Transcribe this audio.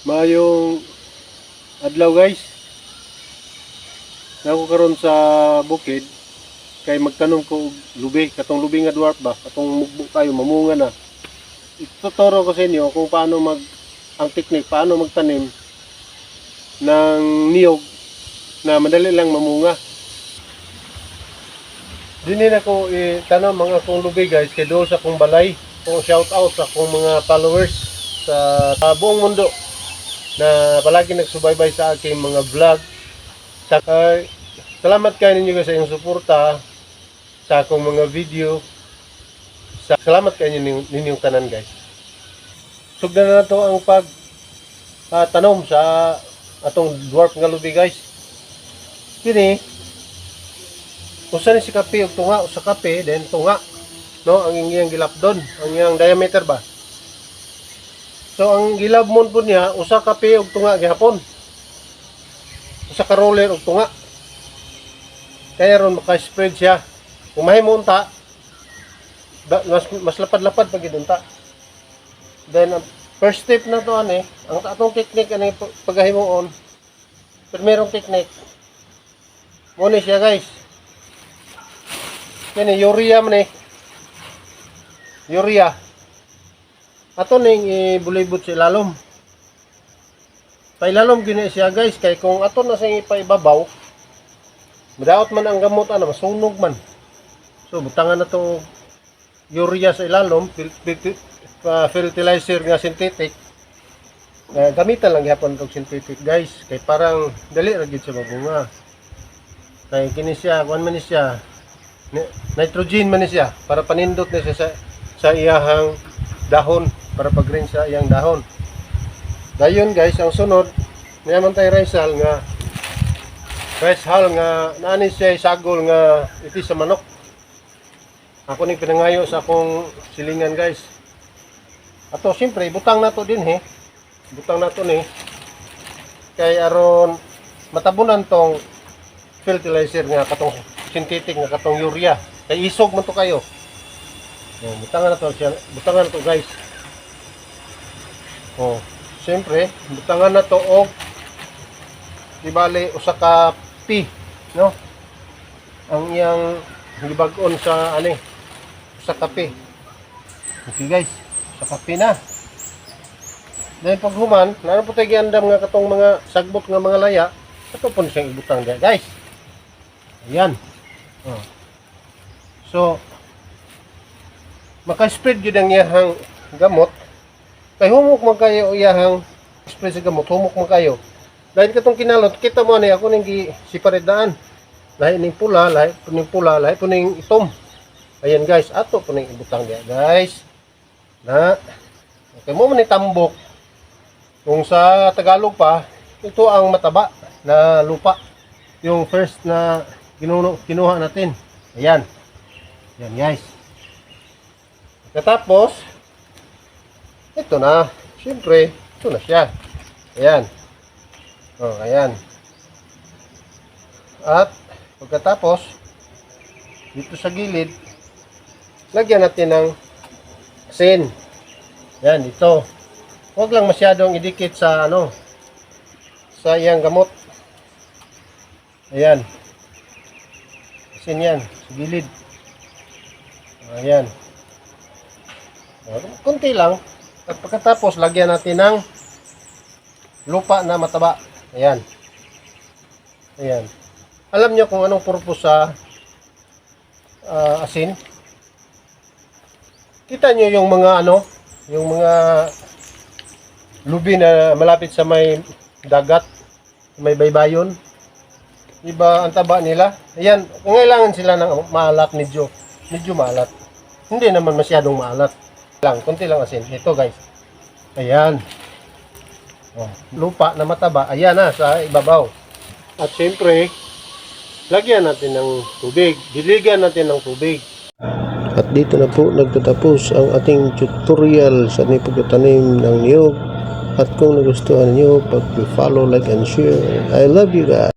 Maayong adlaw guys. Nako karon sa bukid kay magtanom ko og lubi, katong lubi nga dwarf ba, katong mugbo kayo mamunga na. Ituturo ko sa inyo kung paano ang technique, paano magtanim ng niyog na madali lang mamunga. Dinin ako itanong mga akong lubi guys kay doon sa akong balay. Kung shout out sa akong mga followers sa buong mundo na palagi nagsubaybay sa aking mga vlog. Salamat kayo ninyo sa inyong suporta sa akong mga video. Salamat kayo ninyong tanan guys. Sugdan na to ang tanom sa atong dwarf nga lubi guys. Kini usa ni si kape og tunga, usa kape then tunga, no, ang iyang gilapdon, ang iyang diameter ba. So ang gilab mo po niya, usa kape og tunga gihapon. Usa ka roller og tunga. Kaya ron maka-spread siya. Kung mahimo unta, mas lapad-lapad pag idunta. Then first step na to ang atong technique ani paghimuon. Primerong technique. Mo ni siya guys. Kani urea man urea. Ato ning ibulibot sa ilalom. Pailalom gini siya guys kay kung ato na sa ipaibabaw, madaot man ang gamot masunog man. So butangan na to urea sa ilalom, fertilizer nga synthetic. Gamitan lang gyapon tog synthetic guys kay parang dali ra gid siya mabunga. Kay kini siya kuan man ni siya nitrogen man ni siya para panindot ni siya sa iyahang dahon, para pag-green sa iyang dahon. Dayon guys, ang sunod naman tayo rice hull nga naani siya sagol nga iti sa manok. Ako ning pinangayo sa akong silingan guys. Ato siyempre butang nato din butang nato ni kay aron matabunan tong fertilizer nga katong synthetic nga katong urea. Kay isog man to kayo. Butangan na to siya, butangan na to guys. Siyempre, butangan na to og di bali usa ka pi, no? Ang iyang gibag-on sa usa ka pi. Okay guys, usa ka pi na. Dahil pag human, naran po tayo giandam nga katong mga sagbot nga mga laya, ato po siyang ibutang diya guys. Ayan. So, maka-spread yun ang iyahang gamot. Kay humok man kayo iyahang spread sa gamot, humok man kayo. Dahil katong kinalot, kita mo ako ning siparidaan. Lahi ning pula, lahi po ning itom. Ayan guys, ato po ning ibutang diya guys. Okay mo man ni tambok. Kung sa Tagalog pa, ito ang mataba na lupa. Yung first na kinuha natin. Ayan. Ayan guys. Katapos, ito na. Siyempre, ito na siya. Ayan. Ayan. At, pagkatapos, dito sa gilid, lagyan natin ng asin. Ayan, dito. Huwag lang masyadong idikit sa, sa iyang gamot. Ayan. Asin yan, sa gilid. Ayan. Kunti lang. At pagkatapos, lagyan natin ng lupa na mataba. Ayan. Ayan. Alam nyo kung anong purpose sa asin? Kita nyo yung mga yung mga lubi na malapit sa may dagat, may baybayon. Diba ang taba nila? Ayan. Kailangan sila ng maalat, medyo maalat. Hindi naman masyadong maalat. Kunti lang asin. Ito guys. Ayan. Lupa na mataba. Ayan na sa ibabaw. At syempre, lagyan natin ng tubig. Diligan natin ng tubig. At dito na po nagtatapos ang ating tutorial sa pagtatanim ng niyog. At kung nagustuhan niyo, pag-follow, like, and share. I love you guys.